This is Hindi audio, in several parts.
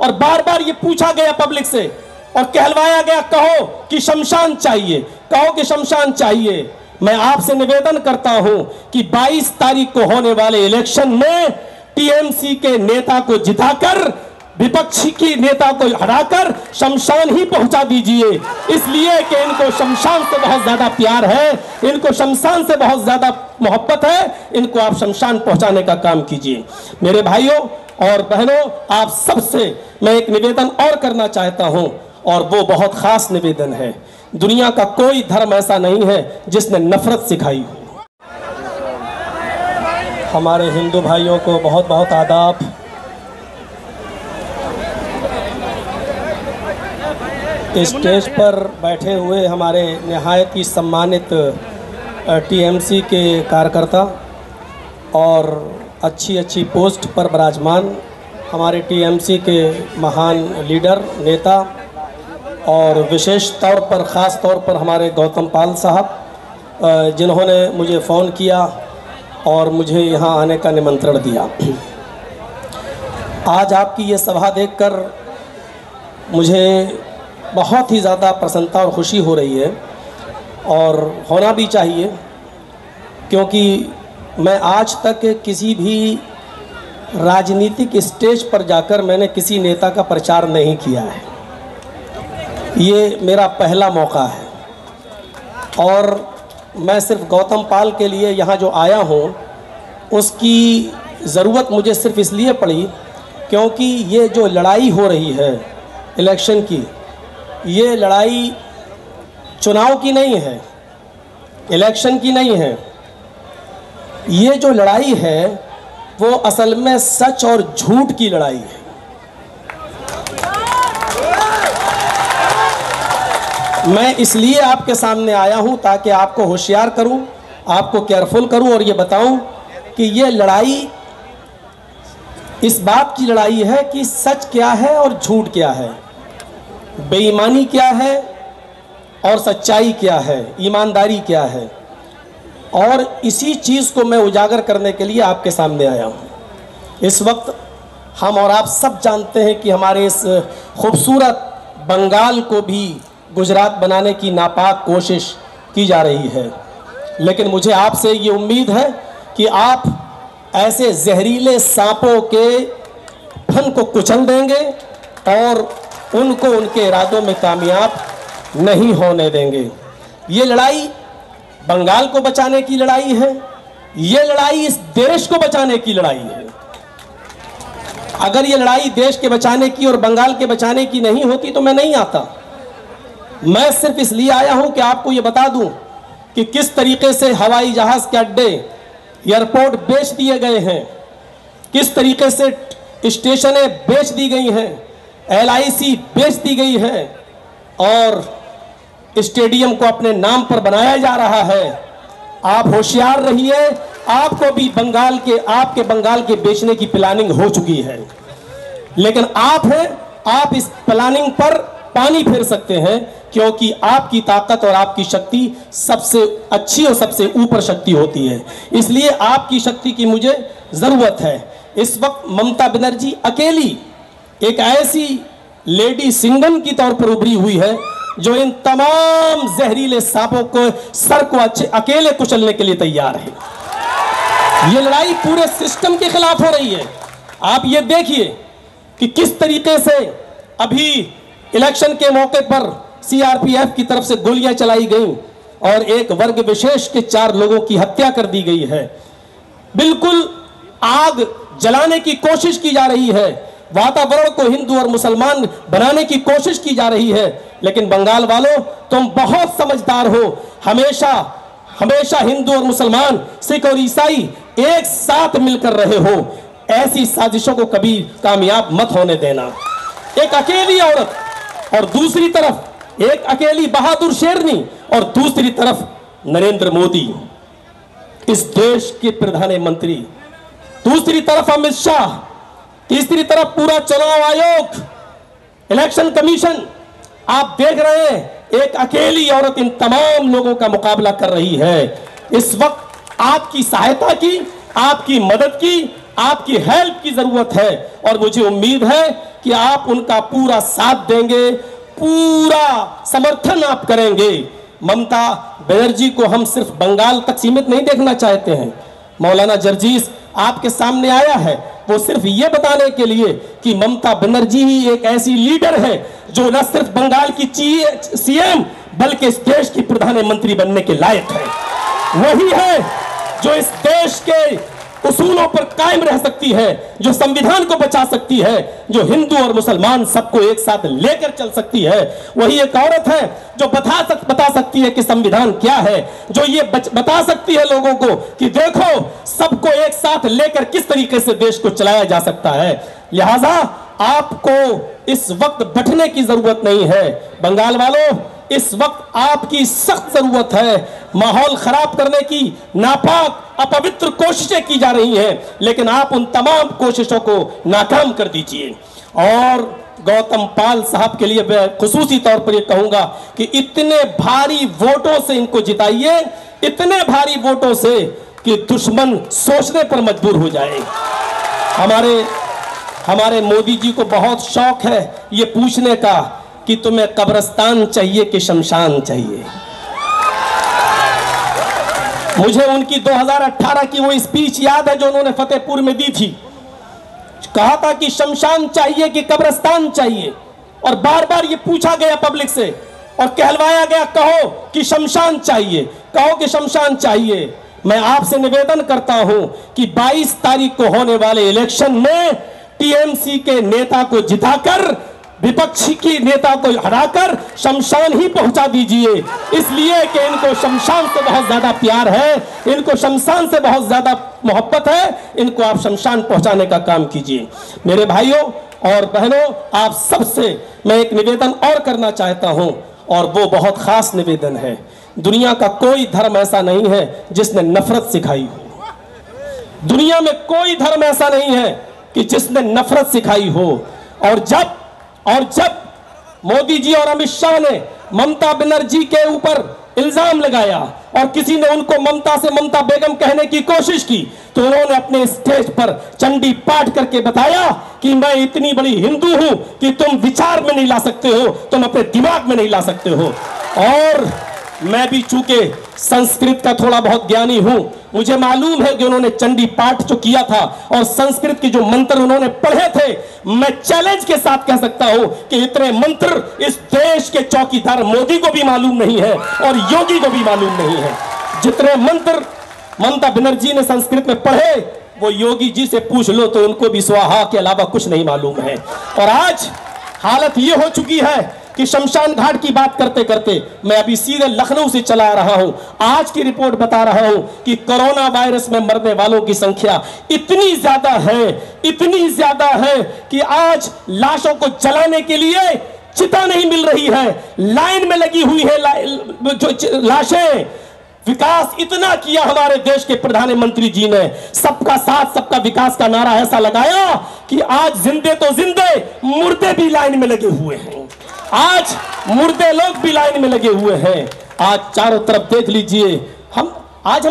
और बार बार ये पूछा गया पब्लिक से और कहलवाया गया, कहो कि शमशान चाहिए, कहो कि शमशान चाहिए। मैं आपसे निवेदन करता हूं कि 22 तारीख को होने वाले इलेक्शन में टीएमसी के नेता को जिताकर, विपक्षी की नेता को हराकर शमशान ही पहुंचा दीजिए, इसलिए कि इनको शमशान से बहुत ज्यादा प्यार है, इनको शमशान से बहुत ज्यादा मोहब्बत है। इनको आप शमशान पहुंचाने का काम कीजिए। मेरे भाइयों और बहनों, आप सबसे मैं एक निवेदन और करना चाहता हूं, और वो बहुत खास निवेदन है। दुनिया का कोई धर्म ऐसा नहीं है जिसने नफरत सिखाई हो। हमारे हिंदू भाइयों को बहुत बहुत आदाब। स्टेज पर बैठे हुए हमारे निहायत ही सम्मानित टीएमसी के कार्यकर्ता और अच्छी अच्छी पोस्ट पर विराजमान हमारे टीएमसी के महान लीडर नेता, और विशेष तौर पर ख़ास तौर पर हमारे गौतम पाल साहब जिन्होंने मुझे फ़ोन किया और मुझे यहाँ आने का निमंत्रण दिया। आज आपकी ये सभा देखकर मुझे बहुत ही ज़्यादा प्रसन्नता और खुशी हो रही है, और होना भी चाहिए, क्योंकि मैं आज तक किसी भी राजनीतिक स्टेज पर जाकर मैंने किसी नेता का प्रचार नहीं किया है। ये मेरा पहला मौका है, और मैं सिर्फ गौतम पाल के लिए यहाँ जो आया हूँ उसकी ज़रूरत मुझे सिर्फ इसलिए पड़ी क्योंकि ये जो लड़ाई हो रही है इलेक्शन की, ये लड़ाई चुनाव की नहीं है, इलेक्शन की नहीं है। ये जो लड़ाई है वो असल में सच और झूठ की लड़ाई है। मैं इसलिए आपके सामने आया हूं ताकि आपको होशियार करूं, आपको केयरफुल करूं और ये बताऊं कि ये लड़ाई इस बात की लड़ाई है कि सच क्या है और झूठ क्या है, बेईमानी क्या है और सच्चाई क्या है, ईमानदारी क्या है। और इसी चीज़ को मैं उजागर करने के लिए आपके सामने आया हूँ। इस वक्त हम और आप सब जानते हैं कि हमारे इस खूबसूरत बंगाल को भी गुजरात बनाने की नापाक कोशिश की जा रही है, लेकिन मुझे आपसे ये उम्मीद है कि आप ऐसे जहरीले सांपों के फन को कुचल देंगे और उनको उनके इरादों में कामयाब नहीं होने देंगे। ये लड़ाई बंगाल को बचाने की लड़ाई है, ये लड़ाई इस देश को बचाने की लड़ाई है। अगर ये लड़ाई देश के बचाने की और बंगाल के बचाने की नहीं होती तो मैं नहीं आता। मैं सिर्फ इसलिए आया हूं कि आपको ये बता दूं कि किस तरीके से हवाई जहाज के अड्डे, एयरपोर्ट बेच दिए गए हैं, किस तरीके से स्टेशनें बेच दी गई हैं, LIC बेच दी गई है और स्टेडियम को अपने नाम पर बनाया जा रहा है। आप होशियार रहिए, आपको भी आपके बंगाल के बेचने की प्लानिंग हो चुकी है, लेकिन आप इस प्लानिंग पर पानी फेर सकते हैं, क्योंकि आपकी ताकत और आपकी शक्ति सबसे अच्छी और सबसे ऊपर शक्ति होती है। इसलिए आपकी शक्ति की मुझे जरूरत है। इस वक्त ममता बनर्जी अकेली एक ऐसी लेडी सिंगम की तौर पर उभरी हुई है जो इन तमाम जहरीले सांपों को सर को अकेले कुचलने के लिए तैयार है। ये लड़ाई पूरे सिस्टम के खिलाफ हो रही है। आप ये देखिए कि किस तरीके से अभी इलेक्शन के मौके पर CRPF की तरफ से गोलियां चलाई गई और एक वर्ग विशेष के 4 लोगों की हत्या कर दी गई है। बिल्कुल आग जलाने की कोशिश की जा रही है, वातावरण को हिंदू और मुसलमान बनाने की कोशिश की जा रही है। लेकिन बंगाल वालों, तुम बहुत समझदार हो। हमेशा हिंदू और मुसलमान, सिख और ईसाई एक साथ मिलकर रहे हो। ऐसी साजिशों को कभी कामयाब मत होने देना। एक अकेली औरत और दूसरी तरफ एक अकेली बहादुर शेरनी और दूसरी तरफ नरेंद्र मोदी, इस देश के प्रधानमंत्री, दूसरी तरफ अमित शाह, तीसरी तरफ पूरा चुनाव आयोग, इलेक्शन कमीशन। आप देख रहे हैं एक अकेली औरत इन तमाम लोगों का मुकाबला कर रही है। इस वक्त आपकी सहायता की, आपकी मदद की, आपकी हेल्प की जरूरत है और मुझे उम्मीद है कि आप उनका पूरा साथ देंगे, पूरा समर्थन आप करेंगे। ममता बनर्जी को हम सिर्फ बंगाल तक सीमित नहीं देखना चाहते हैं। मौलाना जर्जीस आपके सामने आया है वो सिर्फ ये बताने के लिए कि ममता बनर्जी ही एक ऐसी लीडर है जो न सिर्फ बंगाल की सीएम बल्कि इस देश की प्रधानमंत्री बनने के लायक है। वही है जो इस देश के उसूलों पर कायम रह सकती है, जो संविधान को बचा सकती है, जो हिंदू और मुसलमान सबको एक साथ लेकर चल सकती है। वही एक औरत है जो बता सकती है कि संविधान क्या है, जो ये बता सकती है लोगों को कि देखो सबको एक साथ लेकर किस तरीके से देश को चलाया जा सकता है। लिहाजा आपको इस वक्त बंटने की जरूरत नहीं है। बंगाल वालों, इस वक्त आपकी सख्त जरूरत है। माहौल खराब करने की नापाक अपवित्र कोशिशें की जा रही हैं, लेकिन आप उन तमाम कोशिशों को नाकाम कर दीजिए। और गौतम पाल साहब के लिए मैं खुसूसी तौर पर यह कहूंगा कि इतने भारी वोटों से इनको जिताइए, इतने भारी वोटों से कि दुश्मन सोचने पर मजबूर हो जाए। हमारे मोदी जी को बहुत शौक है ये पूछने का कि तुम्हें कब्रिस्तान चाहिए कि शमशान चाहिए। मुझे उनकी 2018 की वो स्पीच याद है जो उन्होंने फतेहपुर में दी थी। कहा था कि शमशान चाहिए कि कब्रिस्तान चाहिए, और बार बार ये पूछा गया पब्लिक से और कहलवाया गया कहो कि शमशान चाहिए, कहो कि शमशान चाहिए। मैं आपसे निवेदन करता हूं कि 22 तारीख को होने वाले इलेक्शन में टीएमसी के नेता को जिताकर, विपक्षी की नेता को हराकर शमशान ही पहुंचा दीजिए, इसलिए कि इनको शमशान से बहुत ज्यादा प्यार है, इनको शमशान से बहुत ज्यादा मोहब्बत है। इनको आप शमशान पहुंचाने का काम कीजिए। मेरे भाइयों और बहनों, आप सबसे मैं एक निवेदन और करना चाहता हूं, और वो बहुत खास निवेदन है। दुनिया का कोई धर्म ऐसा नहीं है जिसने नफरत सिखाई हो। दुनिया में कोई धर्म ऐसा नहीं है कि जिसने नफरत सिखाई हो। और जब मोदी जी और अमित शाह ने ममता बनर्जी के ऊपर इल्जाम लगाया और किसी ने उनको ममता से ममता बेगम कहने की कोशिश की, तो उन्होंने अपने स्टेज पर चंडी पाठ करके बताया कि मैं इतनी बड़ी हिंदू हूं कि तुम विचार में नहीं ला सकते हो, तुम अपने दिमाग में नहीं ला सकते हो। और मैं भी चूंकि संस्कृत का थोड़ा बहुत ज्ञानी हूं, मुझे मालूम है कि उन्होंने चंडी पाठ जो किया था और संस्कृत के जो मंत्र उन्होंने पढ़े थे, मैं चैलेंज के साथ कह सकता हूं कि इतने मंत्र इस देश के चौकीदार मोदी को भी मालूम नहीं है और योगी को भी मालूम नहीं है। जितने मंत्र ममता बनर्जी ने संस्कृत में पढ़े वो योगी जी से पूछ लो तो उनको भी स्वाहा के अलावा कुछ नहीं मालूम है। और आज हालत ये हो चुकी है कि शमशान घाट की बात करते करते मैं अभी सीधे लखनऊ से चला रहा हूं। आज की रिपोर्ट बता रहा हूं कि कोरोना वायरस में मरने वालों की संख्या इतनी ज्यादा है कि आज लाशों को जलाने के लिए चिता नहीं मिल रही है, लाइन में लगी हुई है जो लाशें। विकास इतना किया हमारे देश के प्रधानमंत्री जी ने, सबका साथ सबका विकास का नारा ऐसा लगाया कि आज जिंदे तो जिंदे, मुर्दे भी लाइन में लगे हुए हैं। आज मुर्दे लोग भी लाइन में लगे हुए हैं। आज चारों तरफ देख लीजिए, हम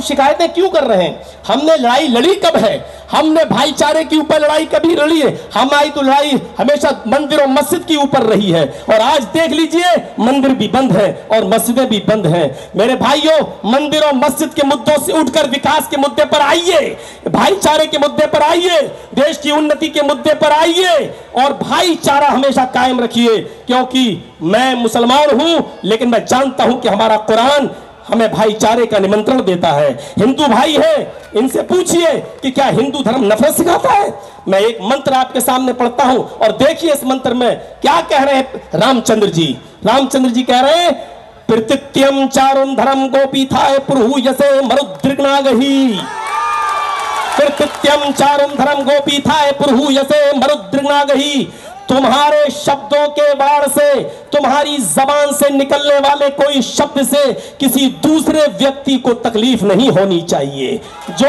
शिकायतें क्यों कर रहे हैं? हमने लड़ाई लड़ी कब है? हमने भाईचारे के ऊपर लड़ाई कभी लड़ी है? हमारी तो लड़ाई हमेशा मंदिर और मस्जिद के ऊपर रही है, और आज देख लीजिए मंदिर भी बंद है और मस्जिदें भी बंद हैं। मेरे भाइयों, मंदिर और मस्जिद के मुद्दों से उठकर विकास के मुद्दे पर आइए, भाईचारे के मुद्दे पर आइए, देश की उन्नति के मुद्दे पर आइए और भाईचारा हमेशा कायम रखिए। क्योंकि मैं मुसलमान हूं, लेकिन मैं जानता हूं कि हमारा कुरान हमें भाईचारे का निमंत्रण देता है। हिंदू भाई है, इनसे पूछिए कि क्या हिंदू धर्म नफरत सिखाता है? मैं एक मंत्र आपके सामने पढ़ता हूं और देखिए इस मंत्र में क्या कह रहे हैं रामचंद्र जी। रामचंद्र जी कह रहे हैं, प्रत्यत्यम चारुम धर्म गोपीथाय पुरहु यसे मरुद्रिग्नागहि। प्रत्यत्यम चारुम धर्म गोपीथाय पुरहु यसे मरुद्रिग्नागहि। तुम्हारे शब्दों के बाढ़ से, तुम्हारी जबान से निकलने वाले कोई शब्द से किसी दूसरे व्यक्ति को तकलीफ नहीं होनी चाहिए। जो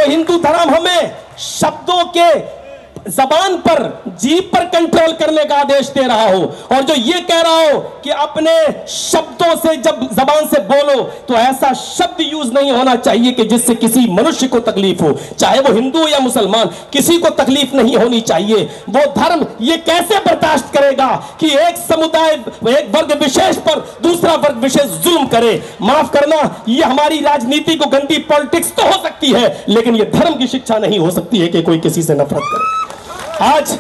हिंदू धर्म हमें शब्दों के जबान पर, जीभ पर कंट्रोल करने का आदेश दे रहा हो, और जो ये कह रहा हो कि अपने शब्दों से जब जबान से बोलो तो ऐसा शब्द यूज नहीं होना चाहिए कि जिससे किसी मनुष्य को तकलीफ हो, चाहे वो हिंदू या मुसलमान, किसी को तकलीफ नहीं होनी चाहिए। वो धर्म ये कैसे बर्दाश्त करेगा कि एक समुदाय, एक वर्ग विशेष पर दूसरा वर्ग विशेष जुल्म करे? माफ करना, ये हमारी राजनीति को गंदी पॉलिटिक्स तो हो सकती है, लेकिन ये धर्म की शिक्षा नहीं हो सकती है कि कोई किसी से नफरत करे। आज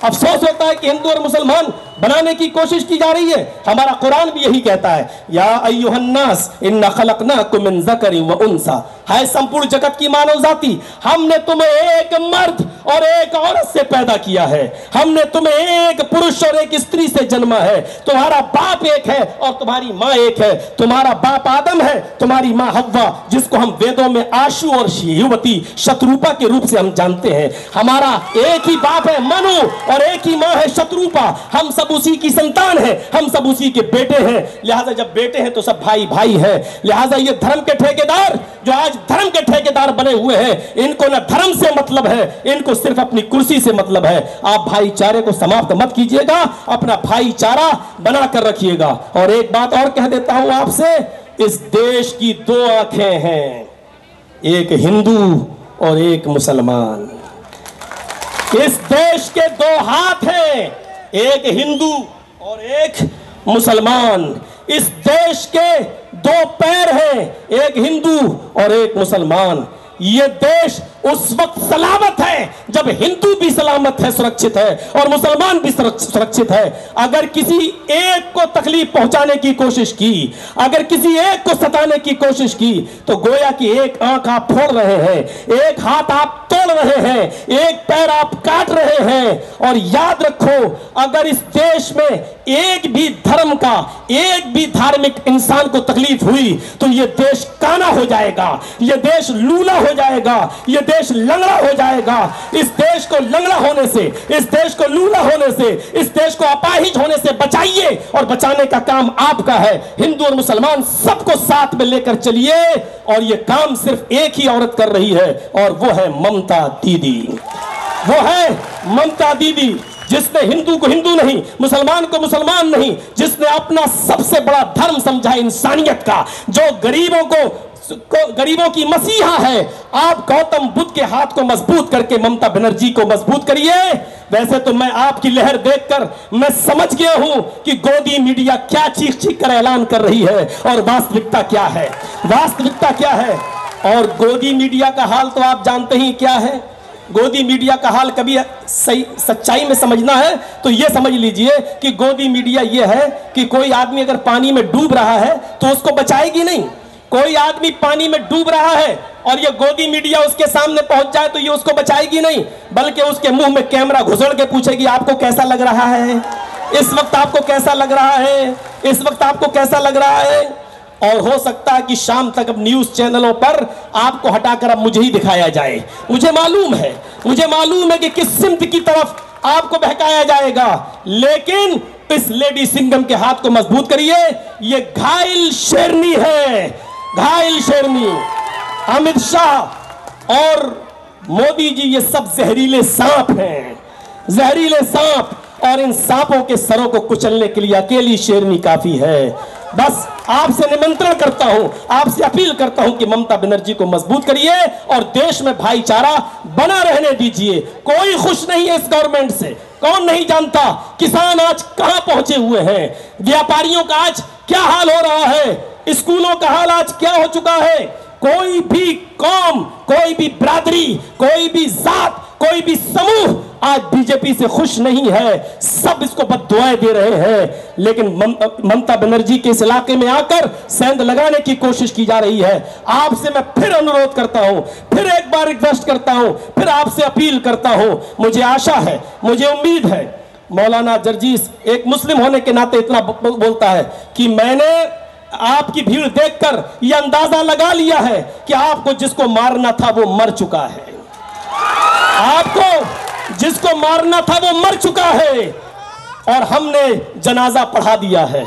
अफसोस होता है कि हिंदू और मुसलमान बनाने की कोशिश की जा रही है। हमारा कुरान भी यही कहता है, या अय्युहन्नास इन्ना खलकनाकुम मिन ज़करिन व उन्सा, है संपूर्ण जगत की मानव जाति, हमने तुम्हें एक मर्द और एक औरत से पैदा किया है, हमने तुम्हें एक पुरुष और एक स्त्री से जन्मा है, तुम्हारा बाप एक है और तुम्हारी माँ एक है, तुम्हारा बाप आदम है, तुम्हारी माँ हव्वा, जिसको हम वेदों में आशु और युवती शत्रुपा के रूप से हम जानते हैं। हमारा एक ही बाप है मनु और एक ही माँ है शत्रुपा, हम सब उसी की संतान है, हम सब उसी के बेटे हैं। लिहाजा जब बेटे हैं तो सब भाई भाई है। लिहाजा ये धर्म के ठेकेदार जो आज धर्म के ठेकेदार बने हुए हैं, इनको ना धर्म से मतलब है, इनको सिर्फ अपनी कुर्सी से मतलब है। आप भाईचारे को समाप्त मत कीजिएगा, अपना भाईचारा बना कर रखिएगा। और एक बात और कह देता हूं आपसे, इस देश की दो आंखें हैं, एक हिंदू और एक मुसलमान। इस देश के दो हाथ हैं, एक हिंदू और एक मुसलमान। इस देश के दो पैर हैं, एक हिंदू और एक मुसलमान। ये देश उस वक्त सलामत है जब हिंदू भी सलामत है, सुरक्षित है, और मुसलमान भी सुरक्षित है। अगर किसी एक को तकलीफ पहुंचाने की कोशिश की, अगर किसी एक को सताने की कोशिश की, तो गोया कि एक आंख आप फोड़ रहे हैं, एक हाथ आप तोड़ रहे हैं, एक पैर आप काट रहे हैं। और याद रखो, अगर इस देश में एक भी धर्म का, एक भी धार्मिक इंसान को तकलीफ हुई तो यह देश काना हो जाएगा, यह देश लूला हो जाएगा, यह देश लंगड़ा हो जाएगा। इस देश को लंगड़ा होने से, इस देश को लूला होने से, इस देश को अपाहिज होने से बचाइए, और बचाने का काम आपका है। हिंदू और मुसलमान सबको साथ में लेकर चलिए, और यह काम सिर्फ एक ही औरत कर रही है, और वो है ममता दीदी। वो है ममता दीदी, जिसने हिंदू को हिंदू नहीं, मुसलमान को मुसलमान नहीं, जिसने अपना सबसे बड़ा धर्म समझा इंसानियत का, जो गरीबों की मसीहा है। आप गौतम बुद्ध के हाथ को मजबूत करके ममता बनर्जी को मजबूत करिए। वैसे तो मैं आपकी लहर देखकर मैं समझ गया हूं कि गोदी मीडिया क्या चीख चीख कर ऐलान कर रही है और वास्तविकता क्या है, वास्तविकता क्या है। और गोदी मीडिया का हाल तो आप जानते ही क्या है। गोदी मीडिया का हाल कभी सही सच्चाई में समझना है तो यह समझ लीजिए कि गोदी मीडिया यह है कि कोई आदमी अगर पानी में डूब रहा है तो उसको बचाएगी नहीं। कोई आदमी पानी में डूब रहा है और ये गोदी मीडिया उसके सामने पहुंच जाए तो ये उसको बचाएगी नहीं, बल्कि उसके मुंह में कैमरा घुसड़ के पूछेगी आपको कैसा लग रहा है, इस वक्त आपको कैसा लग रहा है, इस वक्त आपको कैसा लग रहा है। और हो सकता है कि शाम तक अब न्यूज चैनलों पर आपको हटाकर अब मुझे ही दिखाया जाए। मुझे मालूम है कि किस सिमत की तरफ आपको बहकाया जाएगा, लेकिन इस लेडी सिंघम के हाथ को मजबूत करिए। ये घायल शेरनी है, घायल शेरनी। अमित शाह और मोदी जी ये सब जहरीले सांप हैं, जहरीले सांप, और इन सांपों के सरों को कुचलने के लिए अकेली शेरनी काफी है। बस आपसे निमंत्रण करता हूं, आपसे अपील करता हूं कि ममता बनर्जी को मजबूत करिए और देश में भाईचारा बना रहने दीजिए। कोई खुश नहीं है इस गवर्नमेंट से, कौन नहीं जानता किसान आज कहां पहुंचे हुए हैं, व्यापारियों का आज क्या हाल हो रहा है, स्कूलों का हाल आज क्या हो चुका है। कोई भी कौम, कोई भी बिरादरी, कोई भी जात, कोई भी समूह आज बीजेपी से खुश नहीं है, सब इसको बद्दुआएं दे रहे हैं। लेकिन ममता बनर्जी के इस इलाके में आकर सेंध लगाने की कोशिश की जा रही है। आपसे मैं फिर अनुरोध करता हूं, फिर एक बार रिक्वेस्ट करता हूं, फिर आपसे अपील करता हूं। मुझे आशा है, मुझे उम्मीद है, मौलाना जर्जीस एक मुस्लिम होने के नाते इतना बोलता है कि मैंने आपकी भीड़ देखकर यह अंदाजा लगा लिया है कि आपको जिसको मारना था वो मर चुका है, आपको जिसको मारना था वो मर चुका है, और हमने जनाजा पढ़ा दिया है,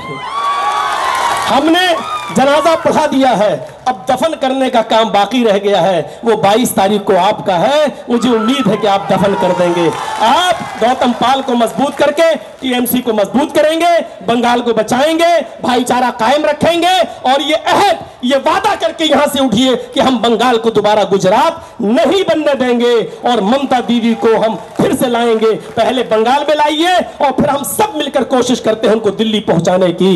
हमने जनाजा पढ़ा दिया है, अब दफन करने का काम बाकी रह गया है। वो 22 तारीख को आपका है, मुझे उम्मीद है कि आप दफन कर देंगे। आप गौतम पाल को मजबूत करके टीएमसी को मजबूत करेंगे, बंगाल को बचाएंगे, भाईचारा कायम रखेंगे और ये अहद, ये वादा करके यहां से उठिए कि हम बंगाल को दोबारा गुजरात नहीं बनने देंगे और ममता दीदी को हम फिर से लाएंगे। पहले बंगाल में लाइए और फिर हम सब मिलकर कोशिश करते हैं उनको दिल्ली पहुंचाने की।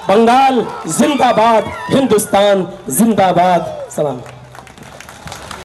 बंगाल जिंदाबाद, हिंदुस्तान जिंदाबाद। सलाम।